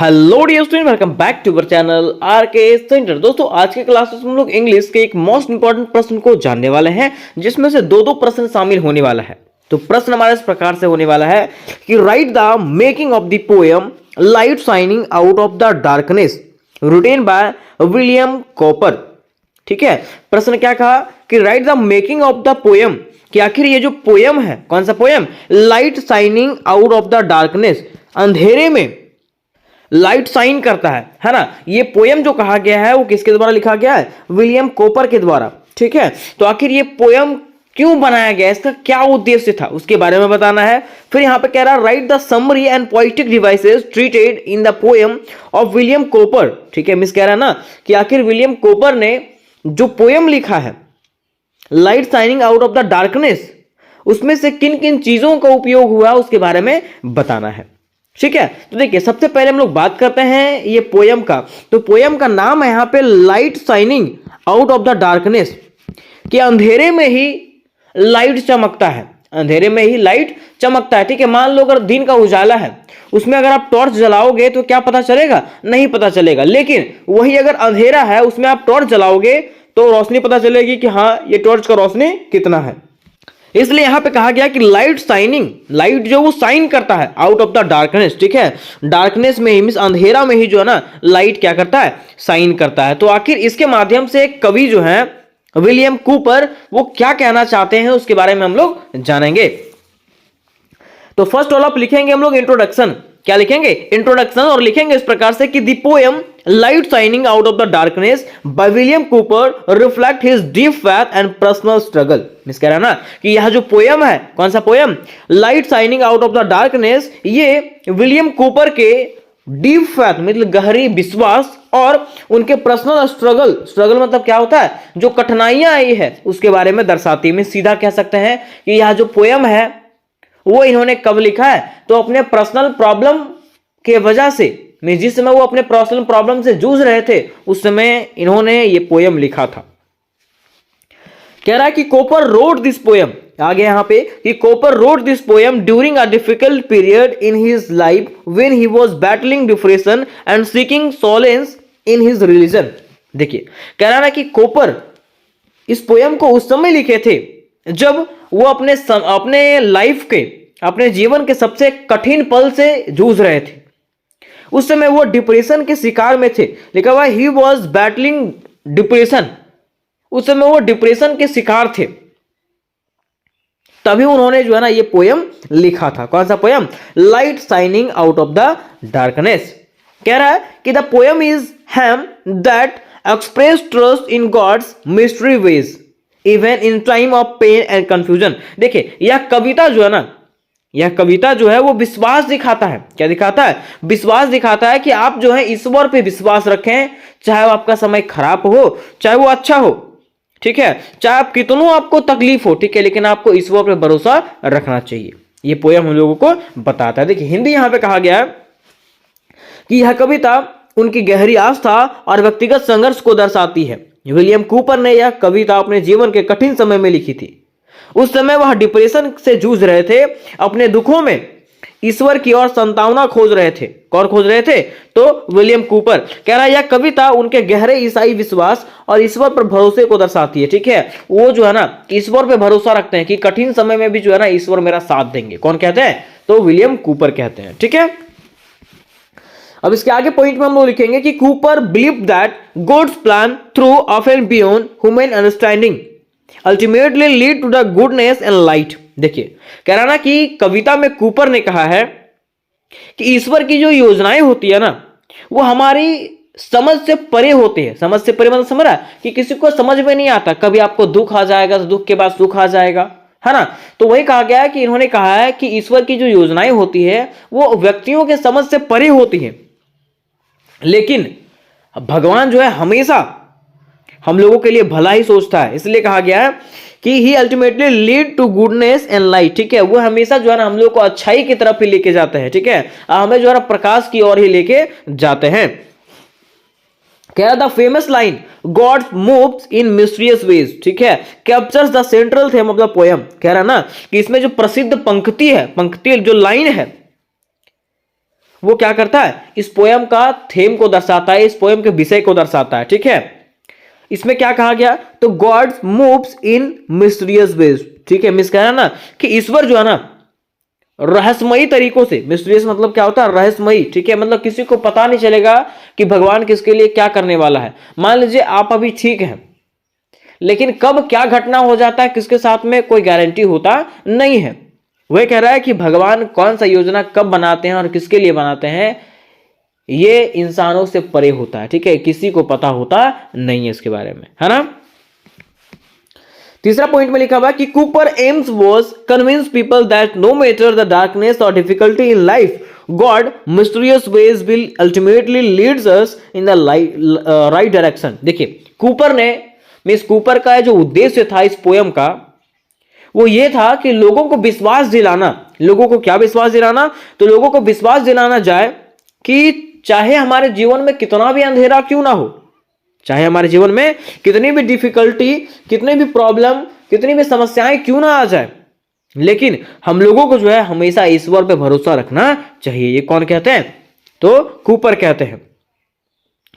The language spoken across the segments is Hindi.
Hello dear student, welcome back to our channel R K centre. दोस्तों, आज के क्लास में हम लोग इंग्लिश के एक मोस्ट इंपॉर्टेंट प्रश्न को जानने वाले हैं, जिसमें से दो प्रश्न शामिल होने वाला है। तो प्रश्न हमारा इस प्रकार से होने वाला है कि right the making of the poem light shining out of the darkness written by William copper. ठीक है, प्रश्न क्या कहा कि right the making of the poem, कि आखिर ये जो पोएम है, कौन सा poem, light shining out of the darkness, अंधेरे में लाइट शाइन करता है ना। ये पोएम जो कहा गया है वो किसके द्वारा लिखा गया है, विलियम कॉपर के द्वारा। ठीक है, तो आखिर ये पोएम क्यों बनाया गया, इसका क्या उद्देश्य था, उसके बारे में बताना है। फिर यहां पे कह रहा है right the summary and poetic devices treated in the poem of William copper. ठीक है, मिस कह रहा है ना कि आखिर विलियम कॉपर ने जो पोएम लिखा है light shining out of the darkness, उसमें से किन किन चीजों का उपयोग हुआ उसके बारे में बताना है। ठीक है, तो देखिए सबसे पहले हम लोग बात करते हैं ये पोएम का। तो पोएम का नाम है यहां पे light shining out of the darkness, कि अंधेरे में ही लाइट चमकता है, अंधेरे में ही लाइट चमकता है। ठीक है, मान लो अगर दिन का उजाला है, उसमें अगर आप टॉर्च जलाओगे तो क्या पता चलेगा, नहीं पता चलेगा। लेकिन वही अगर अंधेरा है, उसमें आप टॉर्च जलाओगे तो रोशनी पता चलेगी कि हाँ ये टॉर्च का रोशनी कितना है। इसलिए यहां पे कहा गया कि लाइट शाइनिंग, लाइट जो वो शाइन करता है आउट ऑफ द डार्कनेस। ठीक है, डार्कनेस में ही मींस अंधेरा में ही जो है ना लाइट क्या करता है, शाइन करता है। तो आखिर इसके माध्यम से एक कवि जो है विलियम कूपर, वो क्या कहना चाहते हैं उसके बारे में हम लोग जानेंगे। तो फर्स्ट ऑल आप लिखेंगे हम लोग इंट्रोडक्शन। क्या लिखेंगे, इंट्रोडक्शन, और लिखेंगे इस प्रकार से कि the poem light shining out of the darkness by William Cooper reflect his deep faith and personal struggle. Miss कह रहा है ना कि यह जो पोएम है, कौन सा poem, light shining out of the darkness, ये विलियम कूपर के डीप फेथ मतलब गहरी विश्वास और उनके पर्सनल स्ट्रगल, स्ट्रगल मतलब क्या होता है, जो कठिनाइयां आई है उसके बारे में दर्शाती है। सीधा कह सकते हैं कि यह जो पोएम है वो इन्होंने कब लिखा है, तो अपने पर्सनल प्रॉब्लम के वजह से, जिस समय वो अपने पर्सनल प्रॉब्लम से जूझ रहे थे उस समय इन्होंने ये पोएम लिखा था। कह रहा है कि कॉपर रोट दिस पोएम, आगे यहां पे कि Cowper wrote this poem during a difficult period in his life when he was battling depression and seeking solace in his religion. देखिए कह रहा है कि कॉपर इस पोएम को उस समय लिखे थे जब वो अपने लाइफ के, अपने जीवन के सबसे कठिन पल से जूझ रहे थे। उस समय वो डिप्रेशन के शिकार में थे, लिखा हुआ ही वॉज बैटलिंग डिप्रेशन, उस समय वो डिप्रेशन के शिकार थे, तभी उन्होंने जो है ना ये पोएम लिखा था। कौन सा poem, light shining out of the darkness. कह रहा है कि the poem is hymn that express trust in God's mystery ways even in time of pain and confusion. देखिए यह कविता जो है ना, यह कविता जो है वो विश्वास दिखाता है। क्या दिखाता है, विश्वास दिखाता है कि आप जो है ईश्वर पे विश्वास रखें, चाहे वो आपका समय खराब हो चाहे वो अच्छा हो। ठीक है, चाहे आप कितनों आपको तकलीफ हो, ठीक है, लेकिन आपको ईश्वर पे भरोसा रखना चाहिए। ये पोएम हम लोगों को बताता है। देखिए हिंदी यहां पे कहा गया है कि यह कविता उनकी गहरी आस्था और व्यक्तिगत संघर्ष को दर्शाती है। विलियम कूपर ने यह कविता अपने जीवन के कठिन समय में लिखी थी। उस समय वह डिप्रेशन से जूझ रहे थे, अपने दुखों में ईश्वर की ओर संतावना खोज रहे थे। कौन खोज रहे थे, तो विलियम कूपर। कह रहा है यह कविता उनके गहरे ईसाई विश्वास और ईश्वर पर भरोसे को दर्शाती है। ठीक है, वो जो है ना ईश्वर पर भरोसा रखते हैं कि कठिन समय में भी जो है ना ईश्वर मेरा साथ देंगे। कौन कहते हैं, तो विलियम कूपर कहते हैं। ठीक है, अब इसके आगे पॉइंट में हम लोग लिखेंगे कि Cooper believe that God's plan through often beyond human understanding ultimately lead to the goodness and light. देखिए कह रहा ना कि कविता में कूपर ने कहा है कि ईश्वर की जो योजनाएं होती है ना वो हमारी समझ से परे होती है। समझ से परे मतलब समझ रहा है कि किसी को समझ में नहीं आता, कभी आपको दुख आ जाएगा तो दुख के बाद सुख आ जाएगा, है ना। तो वही कहा गया है कि इन्होंने कहा है कि ईश्वर की जो योजनाएं होती है वो व्यक्तियों के समझ से परे होती है, लेकिन भगवान जो है हमेशा हम लोगों के लिए भला ही सोचता है। इसलिए कहा गया है कि he ultimately lead to goodness and light. ठीक है, वो हमेशा जो है ना हम लोग को अच्छाई की तरफ ही लेके जाते हैं। ठीक है, हमें जो है प्रकाश की ओर ही लेके जाते हैं। कह रहा the famous line God moves in mysterious ways, ठीक है, captures the central theme of the poem. कह रहा ना कि इसमें जो प्रसिद्ध पंक्ति है, पंक्ति जो लाइन है वो क्या करता है, इस पोयम का थीम को दर्शाता है, इस पोयम के विषय को दर्शाता है। ठीक है, इसमें क्या कहा गया, तो God moves in mysterious ways. ठीक है, मिस कह रहा है ना कि ईश्वर जो है ना रहस्यमयी तरीकों से, मिस्टीरियस मतलब क्या होता है, रहस्यमयी। ठीक है, मतलब किसी को पता नहीं चलेगा कि भगवान किसके लिए क्या करने वाला है। मान लीजिए आप अभी ठीक हैं, लेकिन कब क्या घटना हो जाता है किसके साथ में कोई गारंटी होता नहीं है। वह कह रहा है कि भगवान कौन सा योजना कब बनाते हैं और किसके लिए बनाते हैं, ये इंसानों से परे होता है। ठीक है, किसी को पता होता नहीं है इसके बारे में, है ना। तीसरा पॉइंट में लिखा हुआ कि Cowper aims was convince people that no matter the darkness or difficulty in life, God mysterious ways will ultimately leads us in the right direction. देखिए, कूपर ने, मिस कूपर का जो उद्देश्य था इस पोयम का, वो ये था कि लोगों को विश्वास दिलाना। लोगों को क्या विश्वास दिलाना, तो लोगों को विश्वास दिलाना जाए कि चाहे हमारे जीवन में कितना भी अंधेरा क्यों ना हो, चाहे हमारे जीवन में कितनी भी डिफिकल्टी, कितनी भी प्रॉब्लम, कितनी भी समस्याएं क्यों ना आ जाए, लेकिन हम लोगों को जो है हमेशा ईश्वर पे भरोसा रखना चाहिए। ये कौन कहते हैं, तो कूपर कहते हैं,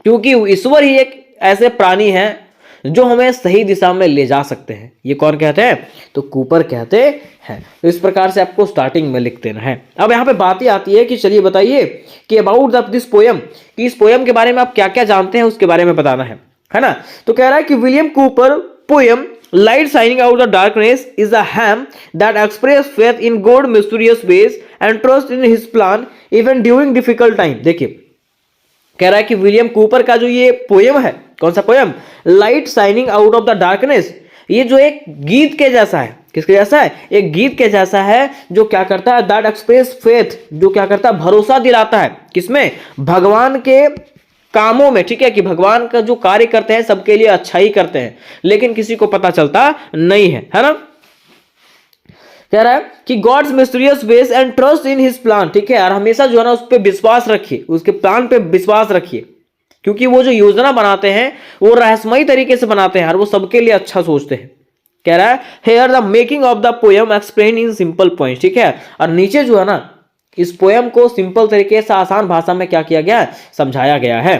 क्योंकि ईश्वर ही एक ऐसे प्राणी हैं जो हमें सही दिशा में ले जा सकते हैं। ये कौन कहते हैं, तो कूपर कहते हैं। तो इस प्रकार से आपको स्टार्टिंग में लिख देना है। अब यहाँ पे बात ही आती है कि चलिए बताइए कि अबाउट दिस पोयम, कि इस पोयम के बारे में आप क्या क्या जानते हैं उसके बारे में बताना है ना। तो कह रहा है कि William Cooper poem light shining out the darkness is a hymn that express faith in God mysterious ways and trust in his plan even during difficult time. देखिए, कह रहा है कि विलियम कूपर का जो ये पोयम है, कौन सा poem, light shining out of the darkness, ये जो एक गीत के जैसा है। किसके जैसा है, एक गीत के जैसा है जो क्या करता है, दैट एक्सप्रेस फेथ, जो क्या करता है, भरोसा दिलाता है। किसमें, भगवान के कामों में। ठीक है, कि भगवान का जो कार्य करते हैं सबके लिए अच्छा ही करते हैं, लेकिन किसी को पता चलता नहीं है ना। कह रहा है कि God's mysterious ways and trust in his plan. ठीक है, और हमेशा जो है ना उस पर विश्वास रखिए, उसके प्लान पे विश्वास रखिए, क्योंकि वो जो योजना बनाते हैं वो रहस्यमयी तरीके से बनाते हैं और वो सबके लिए अच्छा सोचते हैं। कह रहा है here the making of the poem explain in simple points. ठीक है, और नीचे जो है ना इस पोयम को सिंपल तरीके से आसान भाषा में क्या किया गया है, समझाया गया है।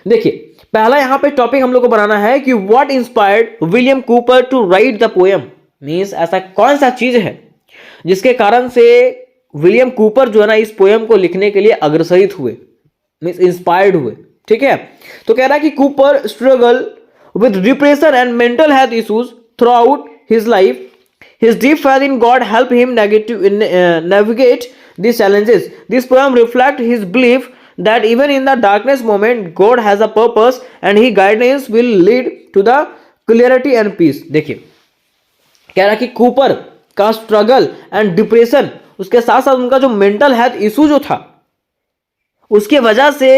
देखिए, पहला यहां पे टॉपिक हम लोग को बनाना है कि what inspired William Cooper to write the poem. Means ऐसा कौन सा चीज है जिसके कारण से विलियम कूपर जो है ना इस पोयम को लिखने के लिए अग्रसरित हुए, मींस इंस्पायर्ड हुए। ठीक है, तो कह रहा है कि Cooper struggle with depression and mental health issues through out his life, his deep faith in God help him navigate these challenges. This poem reflects his belief that even in the darkness moment God has a purpose and his guidance will lead to the clarity and peace. देखिए, कह रहा कि कूपर का स्ट्रगल एंड डिप्रेशन, उसके साथ साथ उनका जो मेंटल हेल्थ इशू जो था, उसके वजह से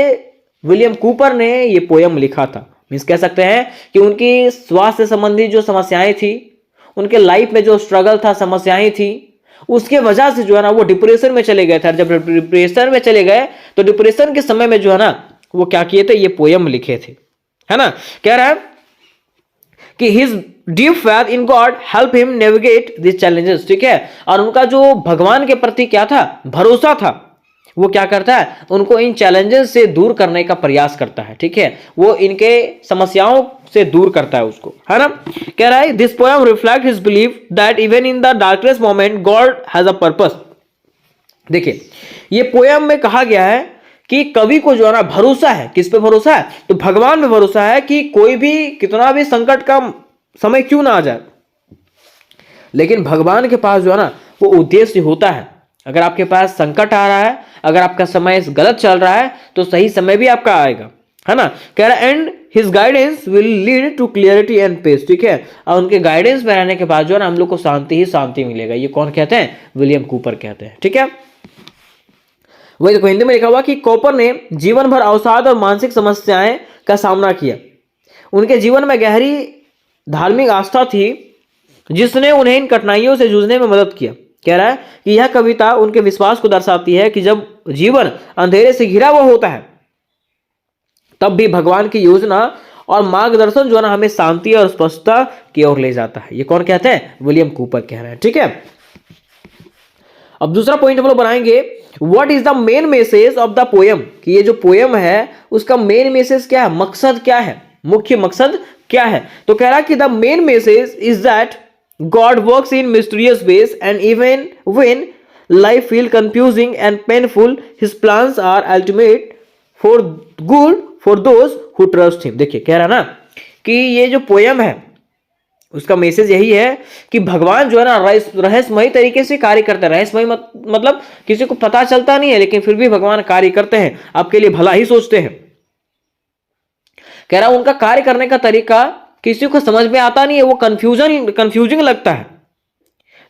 विलियम कूपर ने ये पोयम लिखा था। मीन्स कह सकते हैं कि उनकी स्वास्थ्य संबंधी जो समस्याएं थी, उनके लाइफ में जो स्ट्रगल था, समस्याएं थी, उसके वजह से जो है ना वो डिप्रेशन में चले गए थे। जब डिप्रेशन में चले गए तो डिप्रेशन के समय में जो है ना वो क्या किए थे, ये पोयम लिखे थे, है ना। कह रहा है कि his deep faith in God help him navigate this challenges. ठीक है, और उनका जो भगवान के प्रति क्या था, भरोसा था, वो क्या करता है, उनको इन चैलेंजेस से दूर करने का प्रयास करता है। ठीक है, वो इनके समस्याओं से दूर करता है उसको, है ना। कह रहा है this poem reflect his belief that even in the darkest moment God has a purpose. देखिए, ये पोयम में कहा गया है कि कवि को जो है ना भरोसा है, किस पे भरोसा है, तो भगवान में भरोसा है कि कोई भी कितना भी संकट का समय क्यों ना आ जाए, लेकिन भगवान के पास जो है ना वो उद्देश्य होता है। अगर आपके पास संकट आ रहा है, अगर आपका समय गलत चल रहा है, तो सही समय भी आपका आएगा, है ना। कह रहा है and his guidance will lead to clarity and peace. ठीक है, और उनके गाइडेंस में रहने के बाद जो है ना हम लोग को शांति ही शांति मिलेगा। ये कौन कहते हैं, विलियम कूपर कहते हैं। ठीक है, वही देखो हिंदी में लिखा हुआ कि कूपर ने जीवन भर अवसाद और मानसिक समस्याएं का सामना किया। उनके जीवन में गहरी धार्मिक आस्था थी जिसने उन्हें इन कठिनाइयों से जूझने में मदद किया। कह रहा है कि यह कविता उनके विश्वास को दर्शाती है कि जब जीवन अंधेरे से घिरा हुआ होता है तब भी भगवान की योजना और मार्गदर्शन जो है ना हमें शांति और स्पष्टता की ओर ले जाता है। ये कौन कहते हैं, विलियम कूपर कह रहे हैं। ठीक है, अब दूसरा पॉइंट हम लोग बनाएंगे what is the main message of the poem, कि ये जो पोएम है उसका मेन मैसेज क्या है, मकसद क्या है, मुख्य मकसद क्या है। तो कह रहा कि the main message is that God works in mysterious ways and even when life feel confusing and painful his plans are ultimate for good for those who trust him. देखिए कह रहा ना कि ये जो पोएम है उसका मैसेज यही है कि भगवान जो है ना रहस्यमयी तरीके से कार्य करते हैं। रहस्यमयी मतलब किसी को पता चलता नहीं है, लेकिन फिर भी भगवान कार्य करते हैं, आपके लिए भला ही सोचते हैं। कह रहा उनका कार्य करने का तरीका किसी को समझ में आता नहीं है, वो कंफ्यूजिंग लगता है,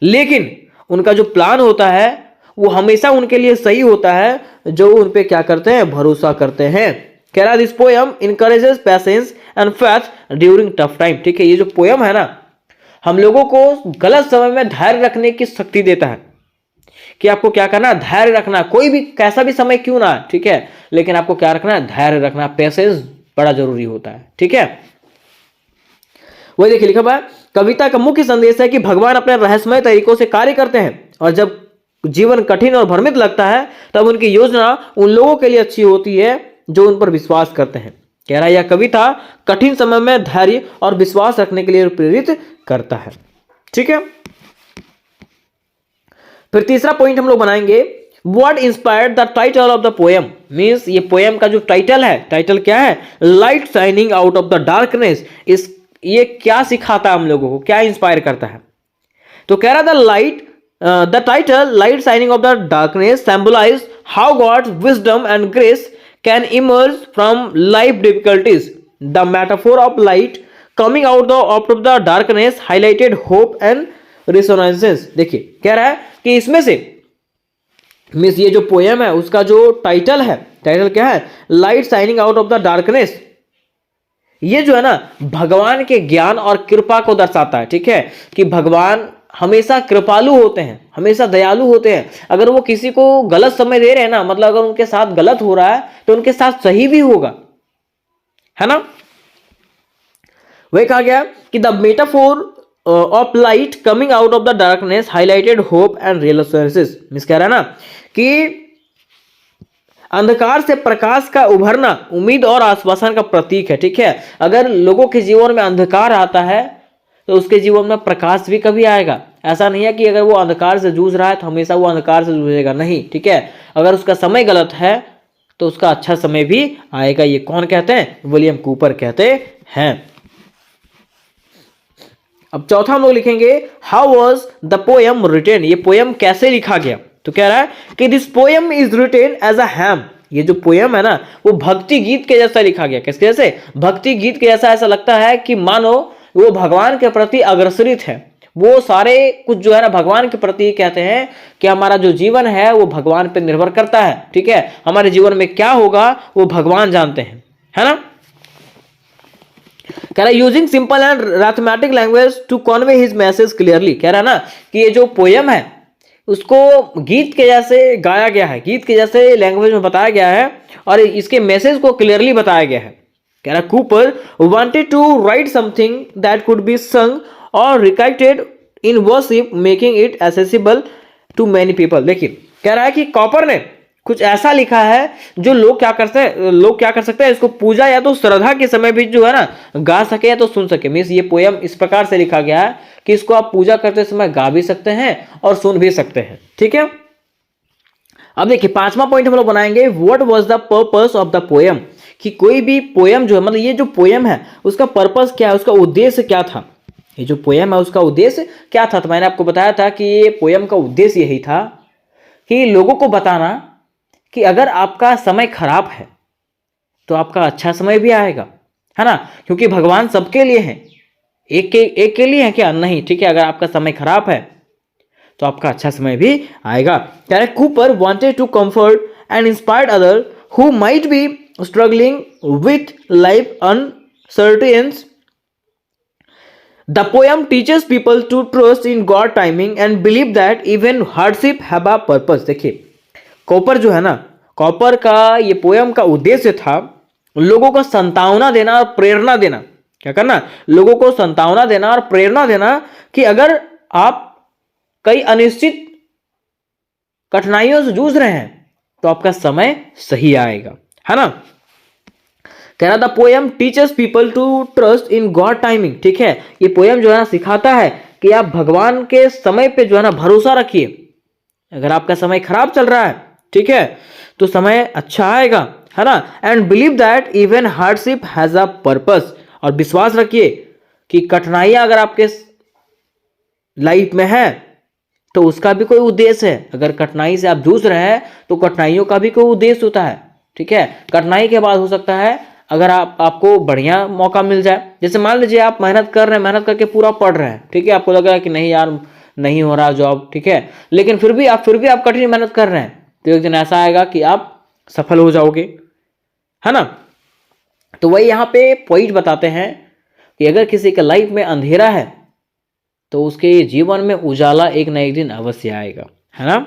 लेकिन उनका जो प्लान होता है वो हमेशा उनके लिए सही होता है, जो उन पे क्या करते हैं, भरोसा करते हैं। कह रहा this poem encourages patience and faith during tough time. ठीक है, ये जो पोएम है ना हम लोगों को गलत समय में धैर्य रखने की शक्ति देता है, कि आपको क्या करना है, धैर्य रखना, कोई भी कैसा भी समय क्यों ना, ठीक है, लेकिन आपको क्या रखना है, धैर्य रखना, पेशेंस बड़ा जरूरी होता है। ठीक है, वही देखिए लिखा हुआ है, कविता का मुख्य संदेश है कि भगवान अपने रहस्यमय तरीकों से कार्य करते हैं, और जब जीवन कठिन और भ्रमित लगता है तब उनकी योजना उन लोगों के लिए अच्छी होती है जो उन पर विश्वास करते हैं। कह रहा है यह कविता कठिन समय में धैर्य और विश्वास रखने के लिए प्रेरित करता है। ठीक है, फिर तीसरा पॉइंट हम लोग बनाएंगे, what inspired the title of the poem. Means ये पोएम का जो टाइटल है, टाइटल क्या है, light shining out of the darkness. इस ये क्या सिखाता है हम लोगों को, क्या इंस्पायर करता है। तो कह रहा the title light shining of the darkness symbolize how God's wisdom and grace can emerge from life difficulties. The metaphor of light coming out of the darkness highlighted hope and resonances. देखिए कह रहा है कि इसमें से मीन्स ये जो पोएम है उसका जो टाइटल है, टाइटल क्या है, light shining out of the darkness. ये जो है ना भगवान के ज्ञान और कृपा को दर्शाता है। ठीक है, कि भगवान हमेशा कृपालु होते हैं, हमेशा दयालु होते हैं। अगर वो किसी को गलत समय दे रहे हैं ना, मतलब अगर उनके साथ गलत हो रहा है तो उनके साथ सही भी होगा, है ना। वही कहा गया कि the metaphor of light coming out of the darkness highlighted hope and realization. Miss कह रहा है ना कि अंधकार से प्रकाश का उभरना उम्मीद और आश्वासन का प्रतीक है। ठीक है, अगर लोगों के जीवन में अंधकार आता है तो उसके जीवन में प्रकाश भी कभी आएगा। ऐसा नहीं है कि अगर वो अंधकार से जूझ रहा है तो हमेशा वो अंधकार से जूझेगा, नहीं। ठीक है, अगर उसका समय गलत है तो उसका अच्छा समय भी आएगा। ये कौन कहते हैं, विलियम कूपर कहते हैं। अब चौथा हम लोग लिखेंगे, how was the poem written. ये पोएम कैसे लिखा गया। तो कह रहा है कि this poem is written as a hymn. ये जो पोएम है ना वो भक्ति गीत के जैसा लिखा गया। किसके जैसे, भक्ति गीत के जैसा। ऐसा लगता है कि मानो वो भगवान के प्रति अग्रसरित है। वो सारे कुछ जो है ना भगवान के प्रति कहते हैं कि हमारा जो जीवन है वो भगवान पर निर्भर करता है। ठीक है, हमारे जीवन में क्या होगा वो भगवान जानते हैं, है ना। कह रहा है using simple and mathematic language to convey his message clearly. कह रहा है ना कि ये जो पोएम है उसको गीत के जैसे गाया गया है, गीत के जैसे लैंग्वेज में बताया गया है और इसके मैसेज को क्लियरली बताया गया है। कह रहा Cooper wanted to write something that could be sung और recited in worship making it accessible to many people. देखिए कह रहा है कि कॉपर ने कुछ ऐसा लिखा है जो लोग क्या कर सकते हैं, इसको पूजा या तो श्रद्धा के समय भी जो है ना गा सके या तो सुन सके। मीन्स ये पोएम इस प्रकार से लिखा गया है कि इसको आप पूजा करते समय गा भी सकते हैं और सुन भी सकते हैं। ठीक है, अब देखिए पांचवा पॉइंट हम लोग बनाएंगे, what was the purpose of the poem. कि कोई भी पोएम जो है, मतलब ये जो पोएम है उसका पर्पस क्या है, उसका उद्देश्य क्या था। ये जो पोएम है उसका उद्देश्य क्या था। तो मैंने आपको बताया था कि ये पोएम का उद्देश्य यही था कि लोगों को बताना कि अगर आपका समय खराब है तो आपका अच्छा समय भी आएगा, है ना। क्योंकि भगवान सबके लिए हैं, एक के लिए है क्या, नहीं। ठीक है, अगर आपका समय खराब है तो आपका अच्छा समय भी आएगा। कह रहे Cooper wanted to comfort and inspire other who might be struggling with life uncertainties. The poem teaches people to trust in God timing and believe that even hardship have a purpose. देखिए कॉपर जो है ना, कॉपर का ये पोएम का उद्देश्य था लोगों को संतावना देना और प्रेरणा देना। क्या करना, लोगों को संतावना देना और प्रेरणा देना कि अगर आप कई अनिश्चित कठिनाइयों से जूझ रहे हैं तो आपका समय सही आएगा, है ना। कह रहा था poem teaches people to trust in God timing, ठीक है। ये पोएम जो है ना सिखाता है कि आप भगवान के समय पे जो है ना भरोसा रखिए। अगर आपका समय खराब चल रहा है, ठीक है, तो समय अच्छा आएगा, है ना। And believe that even hardship has a purpose, और विश्वास रखिए कि कठिनाइयां अगर आपके लाइफ में है तो उसका भी कोई उद्देश्य है। अगर कठिनाई से आप जूझ रहे हैं तो कठिनाइयों का भी कोई उद्देश्य होता है, ठीक है। कठिनाई के बाद हो सकता है अगर आपको बढ़िया मौका मिल जाए। जैसे मान लीजिए आप मेहनत कर रहे हैं, मेहनत करके पूरा पढ़ रहे हैं, ठीक है, आपको लग रहा है कि नहीं यार नहीं हो रहा जॉब, ठीक है, लेकिन फिर भी आप कठिन मेहनत कर रहे हैं, तो एक दिन ऐसा आएगा कि आप सफल हो जाओगे, है ना। तो वही यहाँ पे पॉइंट बताते हैं कि अगर किसी के लाइफ में अंधेरा है तो उसके जीवन में उजाला एक न एक दिन अवश्य आएगा, है ना।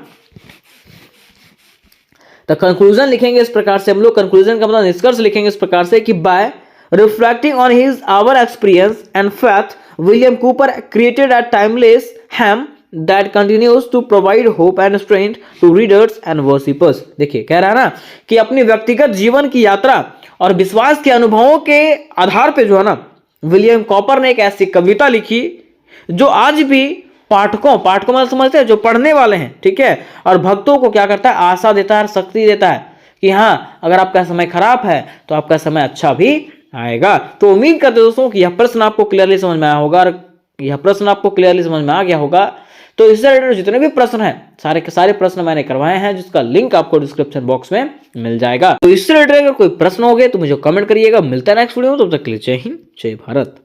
तो कंक्लूजन लिखेंगे इस प्रकार से हम लोग, कंक्लूजन का मतलब निष्कर्ष लिखेंगे इस प्रकार से कि by reflecting on his our experience and faith William Cooper created a timeless hymn that continues to provide hope and strength to readers and worshippers. देखिए कह रहा है ना कि अपनी व्यक्तिगत जीवन की यात्रा और विश्वास के अनुभवों के आधार पर जो है ना विलियम कॉपर ने एक ऐसी कविता लिखी जो आज भी पाठकों मतलब समझते हैं जो पढ़ने वाले हैं, ठीक है, और भक्तों को क्या करता है, आशा देता है, शक्ति देता है कि हाँ अगर आपका समय खराब है तो आपका समय अच्छा भी आएगा। तो उम्मीद करते दोस्तों कि यह प्रश्न आपको क्लियरली समझ में आया होगा, और यह प्रश्न आपको क्लियरली समझ में आ गया होगा। तो इससे रिलेटेड जितने भी प्रश्न हैं सारे के सारे प्रश्न मैंने करवाए हैं, जिसका लिंक आपको डिस्क्रिप्शन बॉक्स में मिल जाएगा। तो इससे रिलेटेड अगर कोई प्रश्न हो गए तो मुझे कमेंट करिएगा। मिलता है नेक्स्ट वीडियो में, तब तक के लिए जय हिंद जय भारत।